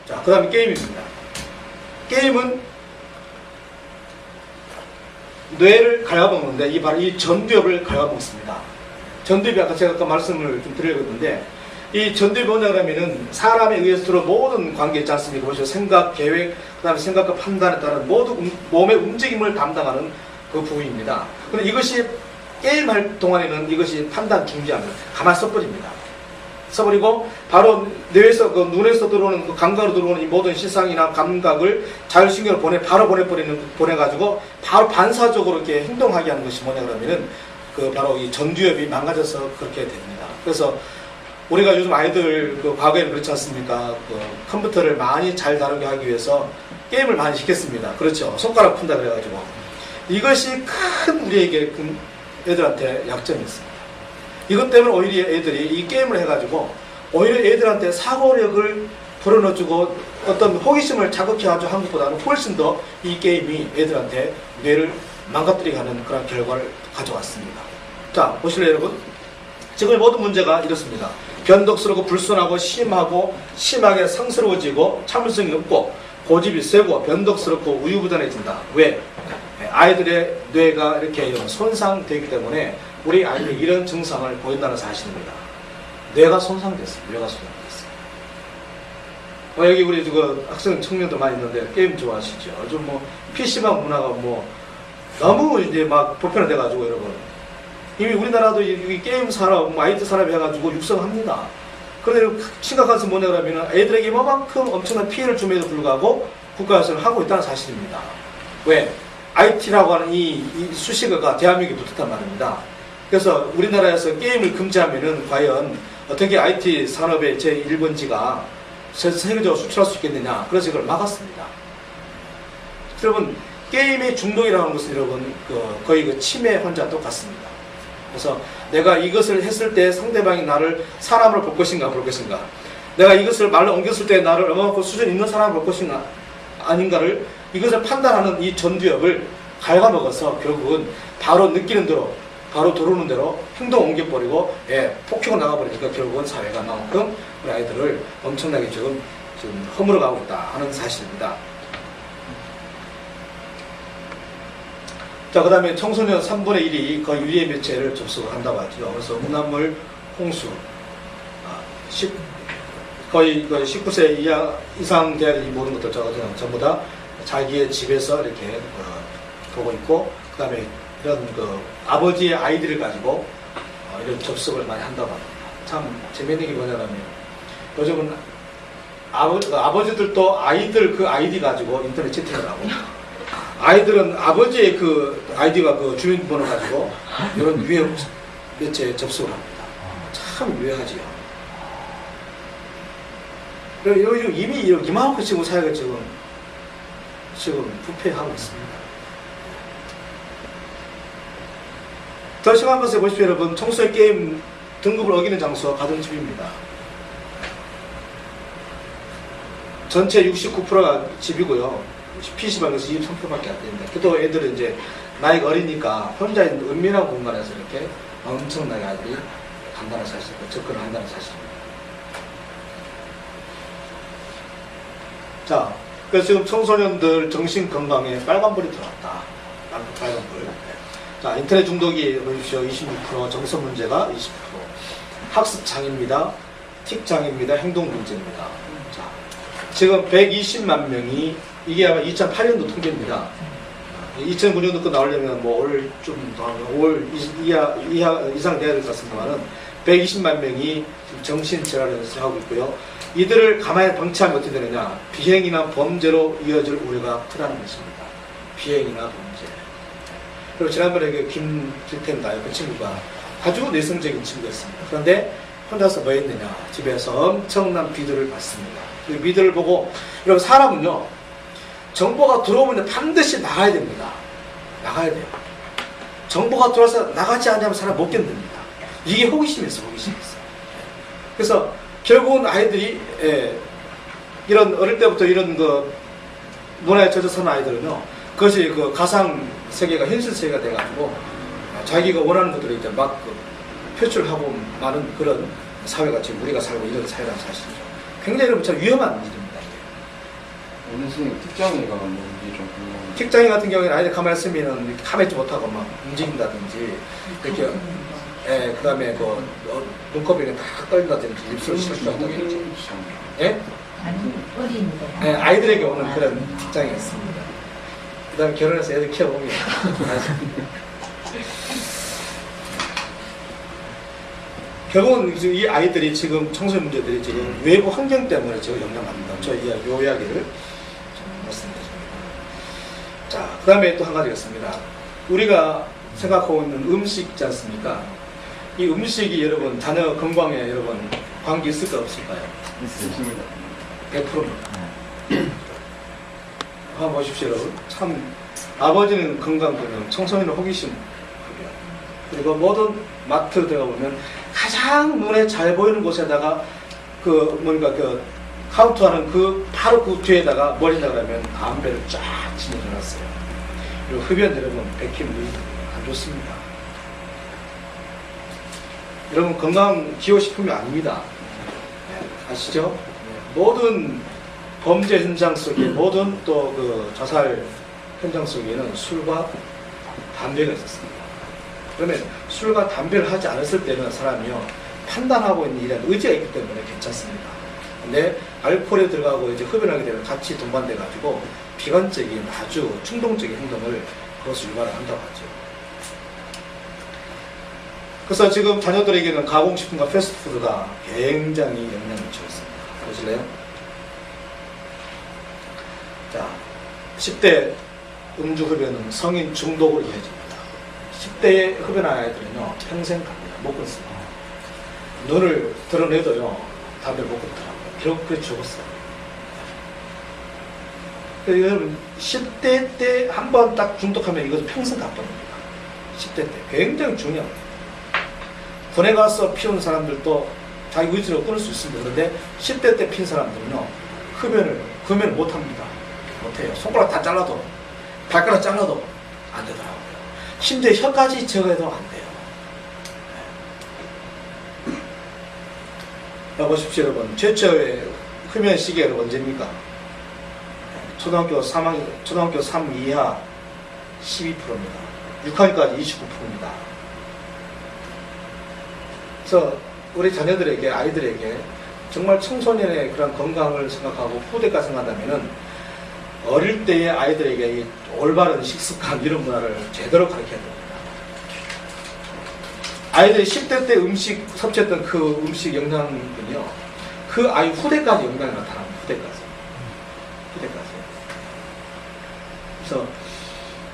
자, 그 다음에 게임입니다. 게임은 뇌를 갉아먹는데 이 전두엽을 갉아먹습니다. 전두엽이 제가 아까 말씀을 좀 드렸는데 이 전두엽이 뭐냐 그러면은 사람에 의해서 들어온 모든 관계 있지 않습니까? 보시죠. 생각, 계획, 그 다음에 생각과 판단에 따른 모든 몸의 움직임을 담당하는 그 부위입니다. 그런데 이것이 게임할 동안에는 이것이 판단 중지합니다. 가만히 써버립니다. 써버리고 바로 뇌에서 그 눈에서 들어오는 그 감각으로 들어오는 이 모든 시상이나 감각을 자율신경으로 바로 보내가지고 바로 반사적으로 이렇게 행동하게 하는 것이 뭐냐 그러면은 그 바로 이 전두엽이 망가져서 그렇게 됩니다. 그래서 우리가 요즘 아이들 그 과거에는 그렇지 않습니까? 그 컴퓨터를 많이 잘 다루게 하기 위해서 게임을 많이 시켰습니다. 그렇죠. 손가락 푼다 그래가지고 이것이 큰 우리에게 애들한테 약점이 있습니다. 이것 때문에 오히려 애들이 이 게임을 해가지고 오히려 애들한테 사고력을 불어넣어주고 어떤 호기심을 자극해가지고 한 것보다는 훨씬 더 이 게임이 애들한테 뇌를 망가뜨리게 하는 그런 결과를 가져왔습니다. 자, 보실래요 여러분? 지금 모든 문제가 이렇습니다. 변덕스럽고 불순하고 심하게 상스러워지고 참을성이 없고 고집이 세고 변덕스럽고 우유부단해진다. 왜? 아이들의 뇌가 이렇게 손상되기 때문에 우리 아이들이 이런 증상을 보인다는 사실입니다. 뇌가 손상됐습니다. 뇌가 손상됐어요. 여기 우리 그 학생 청년들 많이 있는데 게임 좋아하시죠? 요즘 뭐 PC방 문화가 뭐 너무 이제 막 보편화돼가지고 여러분 이미 우리나라도 이 게임 산업, IT 산업이 해가지고 육성합니다. 그런데 심각한 것은 뭐냐 그러면 애들에게 이만큼 엄청난 피해를 줌에도 불구하고 국가에서는 하고 있다는 사실입니다. 왜? IT라고 하는 이 수식어가 대한민국에 붙었단 말입니다. 그래서 우리나라에서 게임을 금지하면은 과연 어떻게 IT 산업의 제1번지가 세계적으로 수출할 수 있겠느냐. 그래서 이걸 막았습니다. 여러분, 게임의 중독이라는 것은 여러분, 거의 그 치매 환자와 똑같습니다. 그래서 내가 이것을 했을 때 상대방이 나를 사람으로 볼 것인가 볼 것인가. 내가 이것을 말로 옮겼을 때 나를 얼마만큼 수준 있는 사람을 볼 것인가 아닌가를 이것을 판단하는 이 전두엽을 갉아먹어서 결국은 바로 느끼는 대로 바로 들어오는 대로 행동 옮겨버리고 폭행을 나가버리니까 결국은 사회가 나만큼 우리 아이들을 엄청나게 지금 허물어가고 있다 하는 사실입니다. 자, 그 다음에 청소년 3분의 1이 거의 유해 매체를 접속을 한다고 하죠. 그래서 음란물, 홍수, 거의 19세 이상 돼야 될 모든 것들 전부 다 자기의 집에서 이렇게 보고 있고, 그 다음에 이런 아버지의 아이들을 가지고 이런 접속을 많이 한다고 합니다. 참 재밌는 게 뭐냐면 요즘은 아버지들도 아이들 그 아이디 가지고 인터넷 채팅을 하고 아이들은 아버지의 그 아이디가 그 주민번호 가지고 이런 유해 매체에 접속을 합니다. 참 유해하지요. 이미 이만큼 지금 사회가 지금 부패하고 있습니다. 더 심한 것을 보십시오, 여러분. 청소년 게임 등급을 어기는 장소가 가정집입니다. 전체 69%가 집이고요. PC방에서 23%밖에 안 됩니다. 그래도 애들은 이제 나이가 어리니까 혼자 있는 은밀한 공간에서 이렇게 엄청나게 아이들이 한다는 사실, 접근을 한다는 사실입니다. 자, 그래서 지금 청소년들 정신 건강에 빨간불이 들어왔다. 빨간불. 자, 인터넷 중독이 보십시오. 26%, 정서 문제가 20%. 학습 장애입니다. 틱 장애입니다. 행동 문제입니다. 자, 지금 120만 명이 이게 아마 2008년도 통계입니다. 2009년도 거 나오려면 뭐 올 좀 더 5월 이상 돼야 될 것 같습니다만은 120만 명이 지금 정신질환을 하고 있고요. 이들을 가만히 방치하면 어떻게 되느냐? 비행이나 범죄로 이어질 우려가 크다는 것입니다. 비행이나 범죄. 그리고 지난번에 그 김길태인가요? 그 친구가 아주 내성적인 친구였습니다. 그런데 혼자서 뭐 했느냐? 집에서 엄청난 비디오를 봤습니다. 그 비디오를 보고, 여러분, 사람은요, 정보가 들어오면 반드시 나가야 됩니다. 나가야 돼요. 정보가 들어와서 나가지 않으면 사람 못 견딥니다. 이게 호기심이었어, 호기심이었어. 그래서 결국은 아이들이, 이런, 어릴 때부터 이런 문화에 젖어서는 아이들은요, 그것이 그 가상 세계가 현실 세계가 돼가지고 자기가 원하는 것들을 이제 막 표출하고 많은 그런 사회가 지금 우리가 살고 이런 사회라는 사실이죠. 굉장히 여러분 참 위험한 일입니다. 선생님 특장애가 뭔지 좀 궁금해요. 직장인 같은 경우에는 아이들 가만히 있으면 이렇게 가만히 있지 못하고 막 움직인다든지 이렇게 그 다음에 그 눈꺼풀이 다 떨린다든지 입술 실수한다든지 예? 아니, 어린이들. 네, 아이들에게 오는 그런 직장이 있습니다. 그 다음에 결혼해서 애들 키워보면 결국은 지금 이 아이들이 지금 청소년 문제들이 지금 외부 환경 때문에 지금 영향받는다. 저 요 이야기를 좀 말씀드립니다. 자, 그 다음에 또 한 가지가 있습니다. 우리가 생각하고 있는 음식 있지 않습니까? 이 음식이 여러분 자녀 건강에 여러분 관계 있을까 없을까요? 있습니다. 100%입니다. 한번 보십시오, 여러분. 참 아버지는 건강불명, 청소년은 호기심 불명. 그리고 모든 마트 들어가 보면 가장 눈에 잘 보이는 곳에다가 그 뭔가 그 카운트하는 그 바로 그 뒤에다가 뭘 했다 그러면 담배를 쫙 지내놨어요. 그리고 흡연 여러분 백힌 물이 안 좋습니다. 여러분 건강 기호식품이 아닙니다. 네, 아시죠? 네, 모든 범죄 현장 속에 모든 또 그 자살 현장 속에는 술과 담배가 있었습니다. 그러면 술과 담배를 하지 않았을 때는 사람이요 판단하고 있는 이런 의지가 있기 때문에 괜찮습니다. 근데 알코올에 들어가고 이제 흡연하게 되면 같이 동반돼 가지고 비관적인 아주 충동적인 행동을 그것을 유발을 한다고 하죠. 그래서 지금 자녀들에게는 가공식품과 패스트푸드가 굉장히 영향을 미치고 있습니다. 보실래요? 자, 10대 음주 흡연은 성인 중독으로 이어집니다. 10대에 흡연한 아이들은요 평생 갑니다. 못 끊습니다. 눈을 드러내도요 담배를 못 끊더라고요. 결국 그래 죽었어요. 여러분 10대 때 한 번 딱 중독하면 이것은 평생 가버립니다. 10대 때 굉장히 중요합니다. 군에 가서 피운 사람들도 자기 의지로 끊을 수 있습니다. 그런데 10대 때 핀 사람들은요 흡연을 못합니다. 못해요. 손가락 다 잘라도 발가락 잘라도 안 되더라고요. 심지어 혀까지 제거해도 안 돼요. 자, 보십시오, 여러분. 최초의 흡연 시기가 언제입니까? 초등학교 3 이하 12%입니다. 6학년까지 29%입니다. 그래서 우리 자녀들에게, 아이들에게 정말 청소년의 그런 건강을 생각하고 후대까지 생각한다면은 어릴 때의 아이들에게 이 올바른 식습관 이런 문화를 제대로 가르쳐야 됩니다. 아이들이 10대 때 음식 섭취했던 그 음식 영양분이요 그 아이 후대까지 영향이 나타납니다. 후대까지. 그래서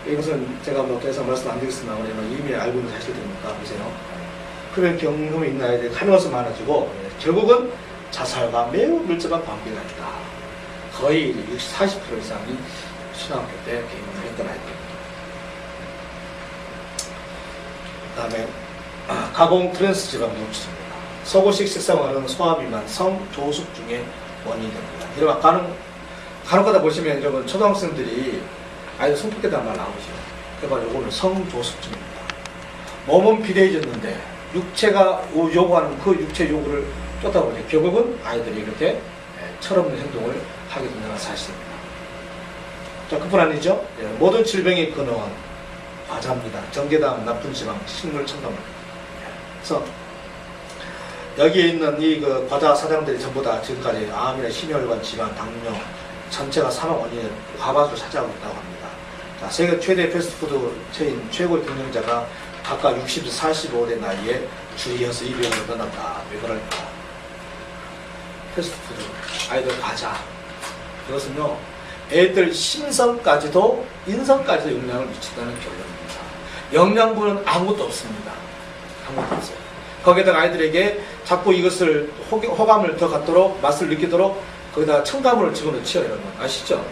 이것은 제가 뭐 더 이상 말씀 안 드리겠습니다. 왜냐면 이미 알고 있는 사실들이니까 보세요. 그런 경험이 있는 아이들이 하면서 많아지고 결국은 자살과 매우 밀접한 관계가 있다. 거의 40% 이상이 초등학교 때 개인을 했던 아이들입니다. 그 다음에 가공 트랜스 지방 노출입니다. 소고식 식사와는 소화비만, 성조숙 중에 원인이 됩니다. 여러분 간혹가다 보시면 여러분 초등학생들이 아이들 성폭행단 말 나오죠. 그러니까 요거는 성조숙증입니다. 몸은 비대해졌는데 육체가 요구하는 그 육체 요구를 쫓아보니 결국은 아이들이 이렇게 철없는 행동을 하게 된다는 사실입니다. 자, 그뿐 아니죠. 모든 질병의 근원은 과자입니다. 정제당, 나쁜 지방, 식물 첨가물. 그래서 여기에 있는 이 그 과자 사장들이 전부 다 지금까지 암이나 심혈관 질환, 당뇨 전체가 사망 원인의 과반수를 차지하고 있다고 합니다. 자, 세계 최대 패스트푸드 체인 최고의 경영자가 각각 60에서 45대 나이에 주의해서 이 병을 떠났다. 왜 그럴까? 패스트푸드, 아이들 과자. 이것은요, 애들 심성까지도, 인성까지도 영향을 미친다는 결론입니다. 영양분은 아무것도 없습니다. 아무것도 없어요. 거기에다가 아이들에게 자꾸 이것을 호감을 더 갖도록, 맛을 느끼도록 거기다가 첨가물을 집어넣죠, 여러분. 아시죠?